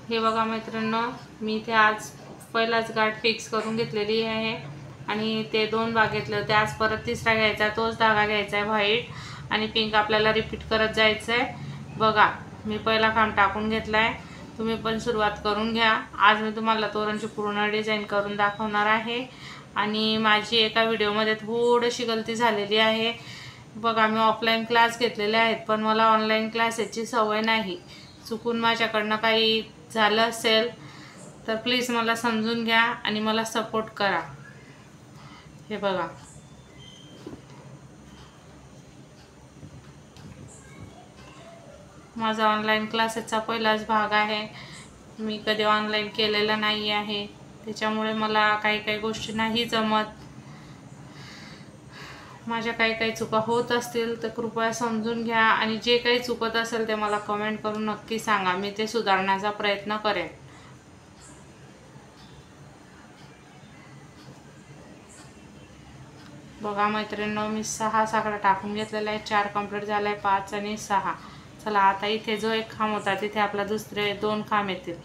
हे बघा मैत्रिणींनो, मी ते आज पहिलाच गाठ फिक्स करून घेतलेली आहे आणि ते 2 भाग घेतले होते. आज परत तिसरा घ्यायचा, तोच धागा घ्यायचा आहे व्हाईट आणि पिंक आपल्याला रिपीट करत जायचं आहे. बघा मी पहिला खांब टाकून घेतला आहे, तुम्ही पण सुरुवात करून घ्या. आज मी तुम्हाला तोरणची पूर्ण डिझाईन करून दाखवणार आहे आणि माझी एका व्हिडिओमध्ये थोडीशी गलती झालेली आहे. बघा मी ऑफलाईन क्लास घेतलेले आहेत, पण मला ऑनलाईन क्लासेसची सवय नाही. चुकून माझ्याकडनं काही झालं असेल तर प्लीज मला समजून घ्या आणि मला सपोर्ट करा. हे बघा माझा ऑनलाईन क्लासेसचा पहिलाच भाग आहे. मी कधी ऑनलाईन केलेला नाही आहे, त्याच्यामुळे मला काही गोष्टी नाही जमत. माझ्या काही चुका होत असतील तर कृपया समजून घ्या आणि जे काही चुकत असेल ते मला कमेंट करून नक्की सांगा, मी ते सुधारण्याचा प्रयत्न करेन. बघा मैत्रिणींनो, मी 6 साखळ्या टाकून घेतलेल्या आहेत. 4 कंप्लीट झाल्या आहे, 5 आणि 6. चला आता इथे जो एक खांब होता तिथे आपला दुसरे 2 खांब येतील.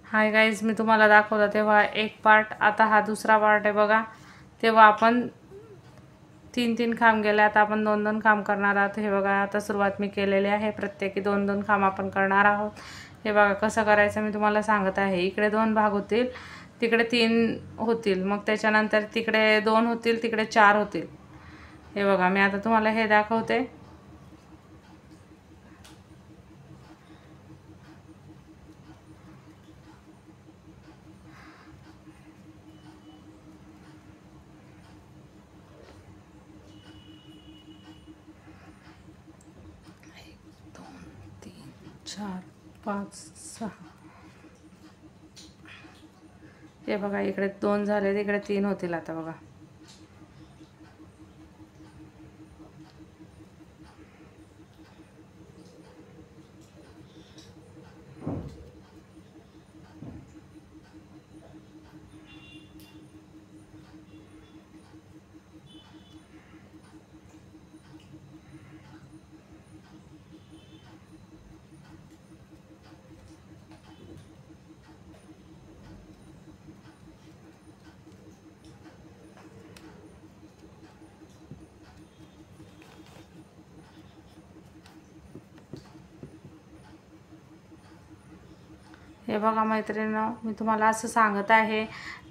हाय गाईज, मी तुम्हाला दाखवलं तेव्हा एक पार्ट, आता हा दुसरा पार्ट आहे बघा. तेव्हा आपण 3 खांब गेले, आता आपण 2 खांब करणार आहोत. हे बघा आता सुरुवात मी केलेली आहे, प्रत्येकी 2 खांब आपण करणार आहोत. हे बघा कसं करायचं मी तुम्हाला सांगत आहे. इकडे 2 भाग होतील, तिकडे 3 होतील, मग त्याच्यानंतर तिकडे 2 होतील, तिकडे 4 होतील. हे बघा मी आता तुम्हाला हे दाखवते. चार 5 6. हे बघा इकडे 2 झाले, तिकडे 3 होतील. आता बघा हे बघा मैत्रिणींनो, मी तुम्हाला असं सांगत आहे,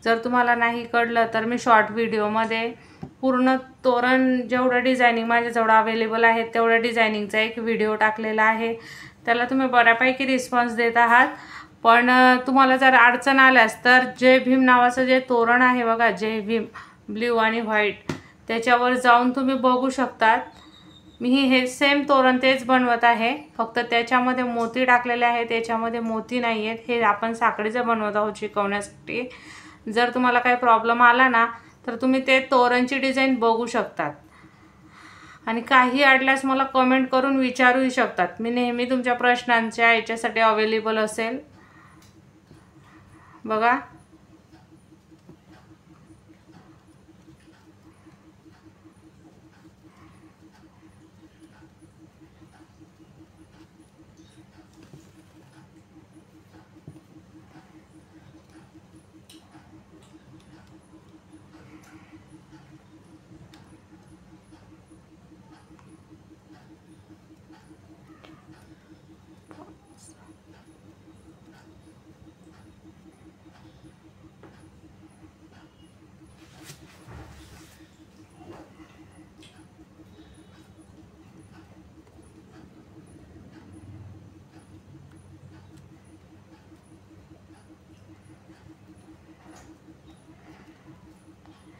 जर तुम्हाला नाही कळलं तर मी शॉर्ट व्हिडिओमध्ये पूर्ण तोरण जेवढं डिझायनिंग माझ्याजवळ अवेलेबल आहे तेवढ्या डिझायनिंगचा एक व्हिडिओ टाकलेला आहे. त्याला तुम्ही बऱ्यापैकी रिस्पॉन्स देत आहात. पण तुम्हाला जर अडचण आल्यास तर जय भीम नावाचं जे तोरण आहे बघा, जय भीम ब्ल्यू आणि व्हाईट, त्याच्यावर जाऊन तुम्ही बघू शकतात. मी हे सेम तोरण तेच बनवत आहे, फक्त त्याच्यामध्ये मोती टाकलेले आहेत, त्याच्यामध्ये मोती नाही आहेत. हे आपण साखळीचं बनवत आहोत शिकवण्यासाठी. जर तुम्हाला काही प्रॉब्लेम आला ना तर तुम्ही ते तोरणची डिझाईन बघू शकतात आणि काही अडल्यास मला कमेंट करून विचारूही शकतात. मी नेहमी तुमच्या प्रश्नांच्या याच्यासाठी अवेलेबल असेल. बघा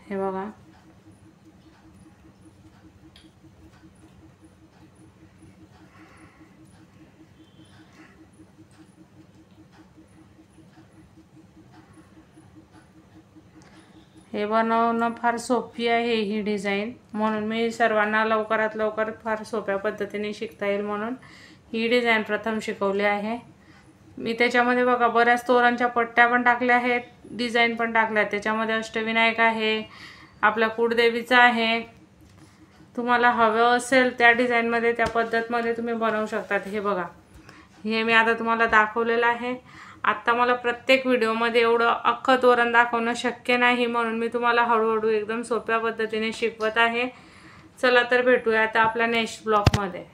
हे बघा, हे बनवणं फार सोपी आहे ही डिझाईन, म्हणून मी सर्वांना लवकरात लवकर फार सोप्या पद्धतीने शिकता येईल म्हणून ही डिझाईन प्रथम शिकवली आहे मी। त्याच्यामध्ये बघा बऱ्याच तोरणच्या पट्ट्या पण टाकल्या आहेत, डिझाईन पण टाकल्या आहेत। त्याच्यामध्ये अष्टविनायक आहे, आपल्या कुळदेवीचा आहे। तुम्हाला हवं असेल त्या डिझाईनमध्ये, त्या पद्धतमध्ये तुम्ही बनवू शकतात। हे बघा, हे मी आता तुम्हाला दाखवलेलं आहे। आता मला प्रत्येक व्हिडिओमध्ये एवढं अख्खं तोरण दाखवणं शक्य नाही, म्हणून मी तुम्हाला हळूहळू एकदम सोप्या पद्धतीने शिकवत आहे। चला तर भेटूया आता आपल्या नेक्स्ट ब्लॉगमध्ये।